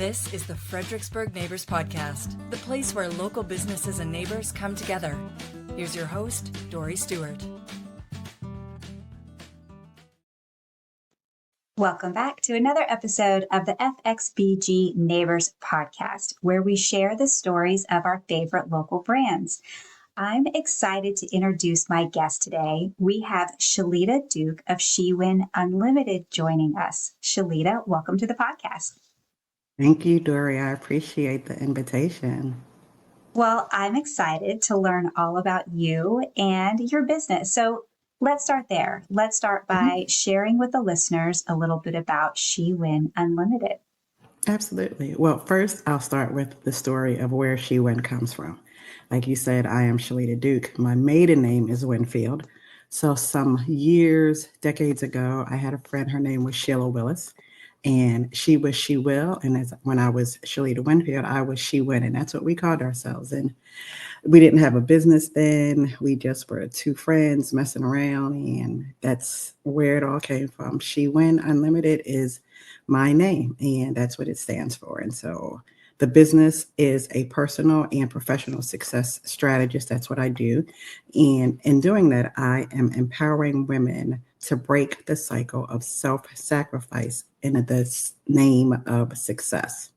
This is the Fredericksburg Neighbors Podcast, the place where local businesses and neighbors come together. Here's your host, Dory Stewart. Welcome back to another episode of the FXBG Neighbors Podcast, where we share the stories of our favorite local brands. I'm excited to introduce my guest today. We have Shelita Duke of SheWin Unlimited joining us. Shelita, welcome to the podcast. Thank you, Dory. I appreciate the invitation. Well, I'm excited to learn all about you and your business. So let's start there. Let's start by sharing with the listeners a little bit about SheWin Unlimited. Absolutely. Well, first, I'll start with the story of where SheWin comes from. Like you said, I am Shelita Duke. My maiden name is Winfield. So some years, decades ago, I had a friend, her name was Sheila Willis, and she was She Will. And when I was Shelita Winfield, I was SheWin, and that's what we called ourselves. And we didn't have a business then. We just were two friends messing around, and that's where it all came from. SheWin Unlimited is my name, and that's what it stands for. And so the business is a personal and professional success strategist. That's what I do. And in doing that, I am empowering women to break the cycle of self-sacrifice in the name of success.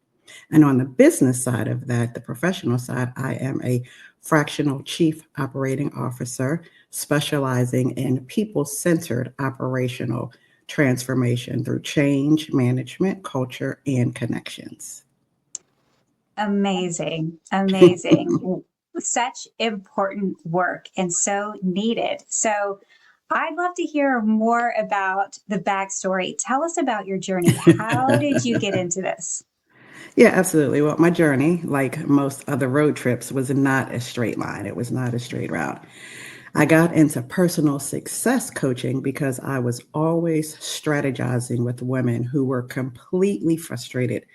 And on the business side of that, the professional side, I am a fractional chief operating officer specializing in people-centered operational transformation through change management, culture, and connections. Amazing. Such important work and so needed. So I'd love to hear more about the backstory. Tell us about your journey. How did you get into this? Yeah, absolutely. Well, my journey, like most other road trips, was not a straight line. It was not a straight route. I got into personal success coaching because I was always strategizing with women who were completely frustrated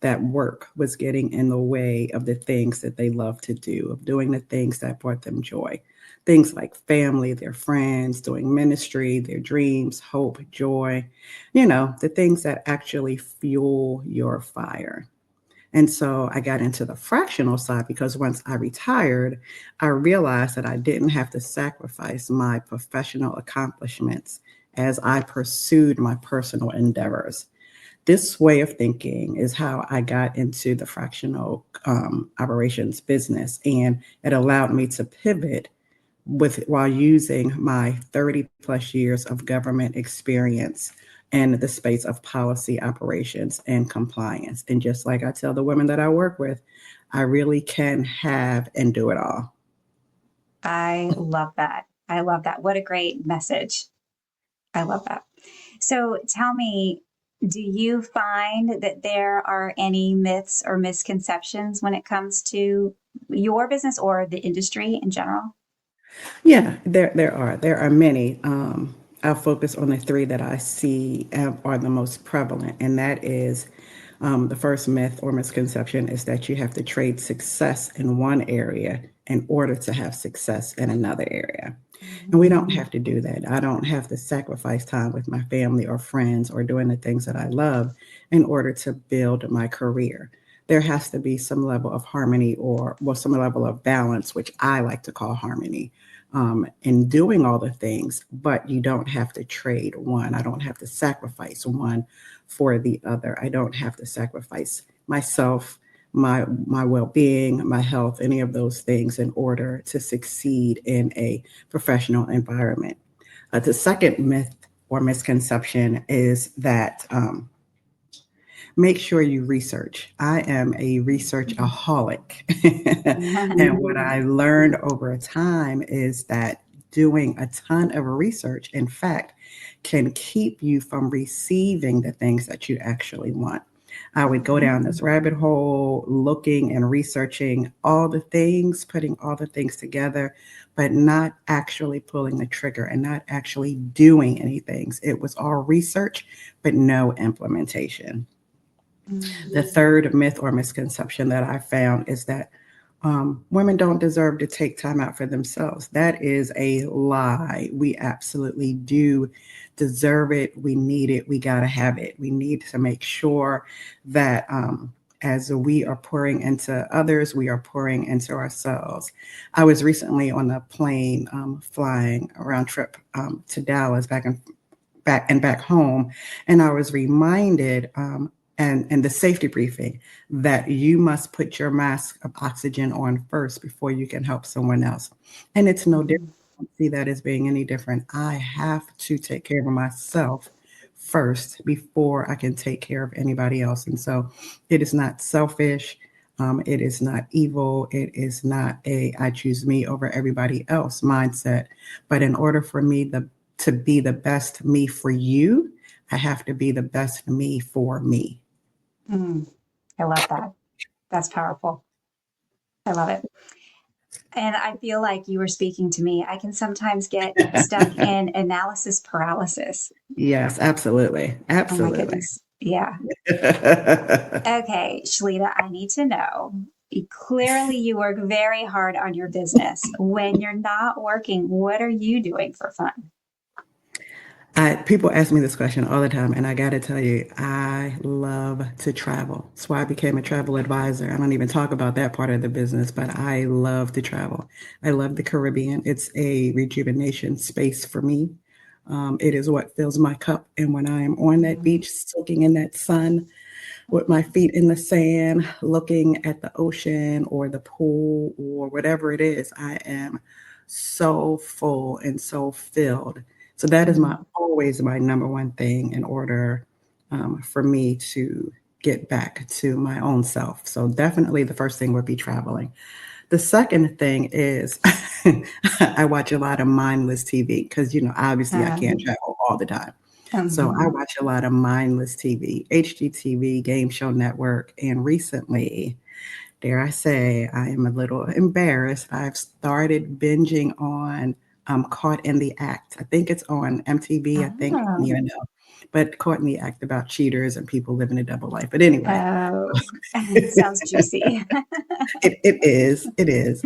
that work was getting in the way of the things that they love to do, of doing the things that brought them joy. Things like family, their friends, doing ministry, their dreams, hope, joy, the things that actually fuel your fire. And so I got into the fractional side because once I retired, I realized that I didn't have to sacrifice my professional accomplishments as I pursued my personal endeavors. This way of thinking is how I got into the fractional operations business, and it allowed me to pivot while using my 30 plus years of government experience in the space of policy operations and compliance. And just like I tell the women that I work with, I really can have and do it all. I love that. What a great message. I love that. So tell me, do you find that there are any myths or misconceptions when it comes to your business or the industry in general? Yeah, there are many. I'll focus on the three that I see are the most prevalent, and that is the first myth or misconception is that you have to trade success in one area in order to have success in another area. And we don't have to do that. I don't have to sacrifice time with my family or friends or doing the things that I love in order to build my career. There has to be some level of harmony some level of balance, which I like to call harmony, in doing all the things, but you don't have to trade one. I don't have to sacrifice one for the other. I don't have to sacrifice myself, my well-being, my health, any of those things in order to succeed in a professional environment. The second myth or misconception is that make sure you research. I am a researchaholic. And what I learned over time is that doing a ton of research, in fact, can keep you from receiving the things that you actually want. I would go down this rabbit hole looking and researching all the things, putting all the things together, but not actually pulling the trigger and not actually doing anything. It was all research, but no implementation. The third myth or misconception that I found is that women don't deserve to take time out for themselves. That is a lie. We absolutely do deserve it. We need it. We got to have it. We need to make sure that as we are pouring into others, we are pouring into ourselves. I was recently on a plane flying a round trip to Dallas, back home, and I was reminded and the safety briefing that you must put your mask of oxygen on first before you can help someone else. And it's no different. Mhm. I don't see that as being any different. I have to take care of myself first before I can take care of anybody else. And so it is not selfish. It is not evil. It is not a I choose me over everybody else mindset. But in order for me to be the best me for you, I have to be the best me for me. Mm, I love that. That's powerful. I love it. And I feel like you were speaking to me. I can sometimes get stuck in analysis paralysis. Yes, absolutely. Oh my Absolutely. goodness. Yeah. Okay, Shelita, I need to know. Clearly, you work very hard on your business. When you're not working, what are you doing for fun? People ask me this question all the time, and I got to tell you, I love to travel. That's why I became a travel advisor. I don't even talk about that part of the business, but I love to travel. I love the Caribbean. It's a rejuvenation space for me. It is what fills my cup. And when I am on that Mm, beach, soaking in that sun, with my feet in the sand, looking at the ocean or the pool or whatever it is, I am so full and so filled. So that is my mm, always my number one thing in order for me to get back to my own self. So definitely the first thing would be traveling. The second thing is I watch a lot of mindless TV because, obviously I can't um, travel all the time. So I mhm. watch a lot of mindless TV, HGTV, Game Show Network, and recently, dare I say, I am a little embarrassed. I've started binging on Caught in the Act. I think it's on MTV, I think. I don't Oh, even know. But Caught in the Act about cheaters and people living a double life. But anyway, oh, sounds juicy. it is.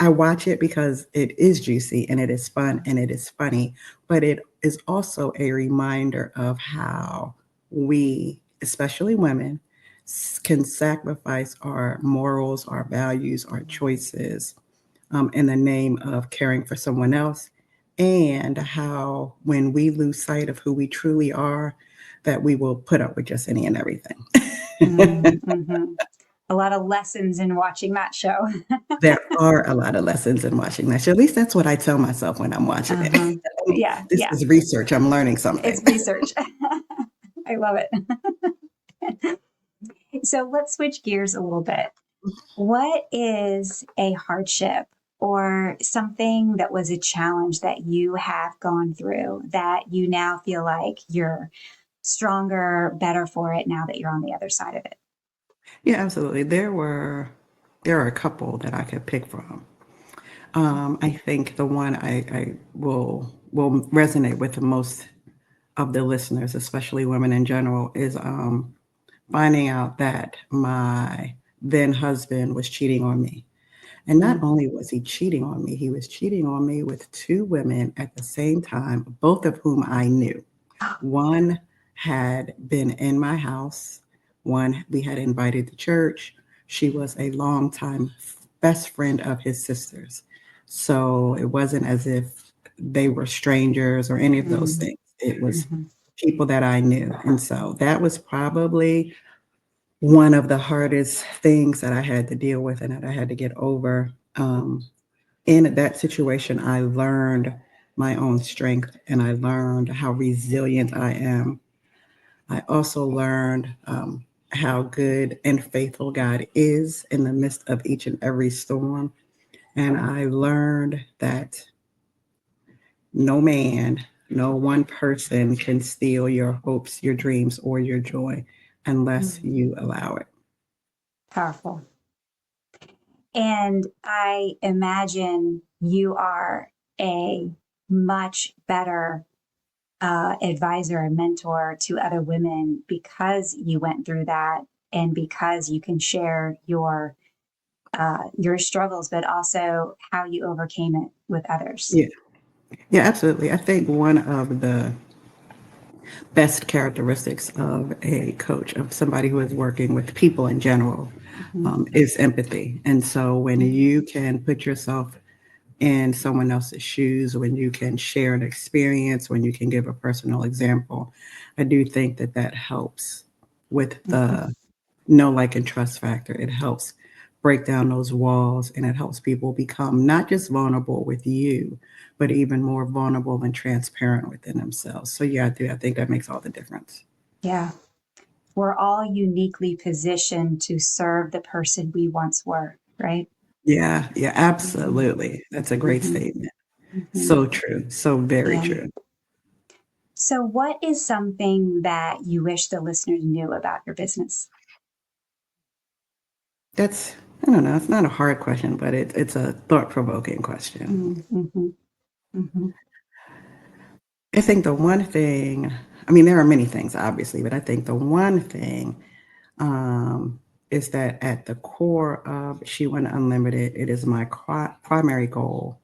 I watch it because it is juicy and it is fun and it is funny, but it is also a reminder of how we, especially women, can sacrifice our morals, our values, our choices in the name of caring for someone else, and how when we lose sight of who we truly are, that we will put up with just any and everything. Mm-hmm. A lot of lessons in watching that show. There are a lot of lessons in watching that show. At least that's what I tell myself when I'm watching it. Uh-huh. Yeah, This yeah. is research. I'm learning It's something. research. I love it. So let's switch gears a little bit. What is a hardship or something that was a challenge that you have gone through that you now feel like you're stronger, better for it now that you're on the other side of it? Yeah, absolutely. There are a couple that I could pick from. I think the one I will resonate with the most of the listeners, especially women in general, is finding out that my then husband was cheating on me. And not Mm. only was he cheating on me, he was cheating on me with two women at the same time, both of whom I knew. One had been in my house, one we had invited to church. She was a longtime best friend of his sister's. So it wasn't as if they were strangers or any of those Mm. things. It was Mhm. people that I knew. And so that was probably one of the hardest things that I had to deal with and that I had to get over. In that situation, I learned my own strength and I learned how resilient I am. I also learned how good and faithful God is in the midst of each and every storm. And I learned that no man, no one person can steal your hopes, your dreams, or your joy unless Mm. you allow it. Powerful. And I imagine you are a much better advisor and mentor to other women because you went through that and because you can share your struggles, but also how you overcame it with others. Yeah, yeah, absolutely. I think one of best characteristics of a coach, of somebody who is working with people in general, Mhm. is empathy. And so when you can put yourself in someone else's shoes, when you can share an experience, when you can give a personal example, I do think that that helps with Mhm. the know, like, and trust factor. It helps break down those walls, and it helps people become not just vulnerable with you, but even more vulnerable and transparent within themselves. So yeah, I do. I think that makes all the difference. Yeah. We're all uniquely positioned to serve the person we once were, right? Yeah, yeah, Mhm. absolutely. That's a great Mhm. statement. Mhm. So true. So very Yeah. true. So, what is something that you wish the listeners knew about your business? That's, I don't know, it's not a hard question, but it's a thought-provoking question. Mm-hmm. Mm-hmm. I think the one thing, I mean, there are many things, obviously, but I think the one thing is that at the core of SheWin Unlimited, it is my primary goal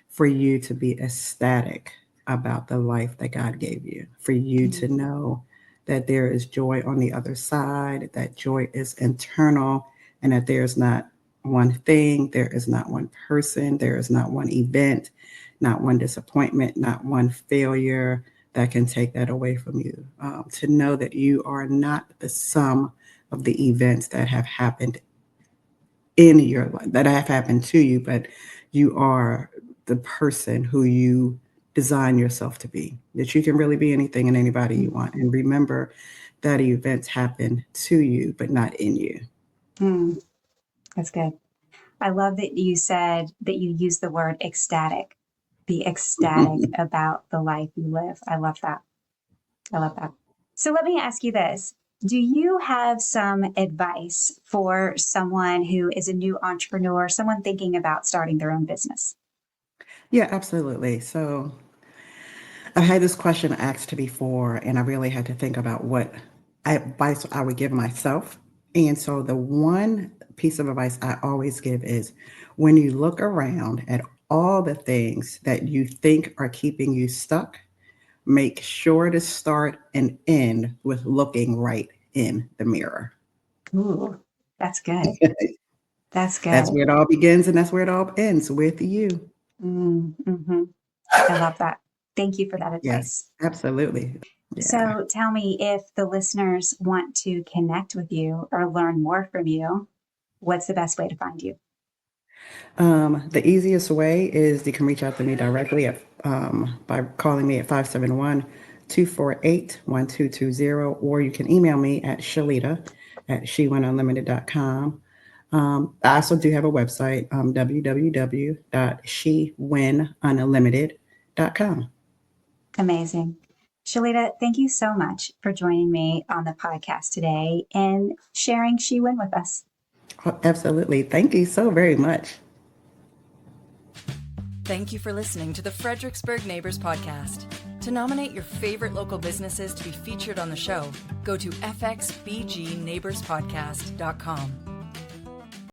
for you to be ecstatic about the life that God gave you, for you to know that there is joy on the other side, that joy is internal, and that there's not one thing, there is not one person, there is not one event, not one disappointment, not one failure that can take that away from you. To know that you are not the sum of the events that have happened in your life, that have happened to you, but you are the person who you design yourself to be, that you can really be anything and anybody you want. And remember that events happen to you, but not in you. Mm, that's good. I love that you said that you use the word ecstatic. Be ecstatic about the life you live. I love that. I love that. So let me ask you this. Do you have some advice for someone who is a new entrepreneur, someone thinking about starting their own business? Yeah, absolutely. So I've had this question asked to before, and I really had to think about what advice I would give myself. And so the one piece of advice I always give is when you look around at all the things that you think are keeping you stuck, make sure to start and end with looking right in the mirror. Ooh, that's good. That's That's good. where it all begins and that's where it all ends, with you. Mm-hmm. I love that. Thank you for that Yes, advice. absolutely. Yeah. So tell me, if the listeners want to connect with you or learn more from you, what's the best way to find you? The easiest way is you can reach out to me directly by calling me at 571-248-1220, or you can email me at Shelita at SheWinUnlimited.com. I also do have a website, www.SheWinUnlimited.com. Amazing. Shelita, thank you so much for joining me on the podcast today and sharing SheWin with us. Oh, absolutely. Thank you so very much. Thank you for listening to the Fredericksburg Neighbors Podcast. To nominate your favorite local businesses to be featured on the show, go to fxbgneighborspodcast.com.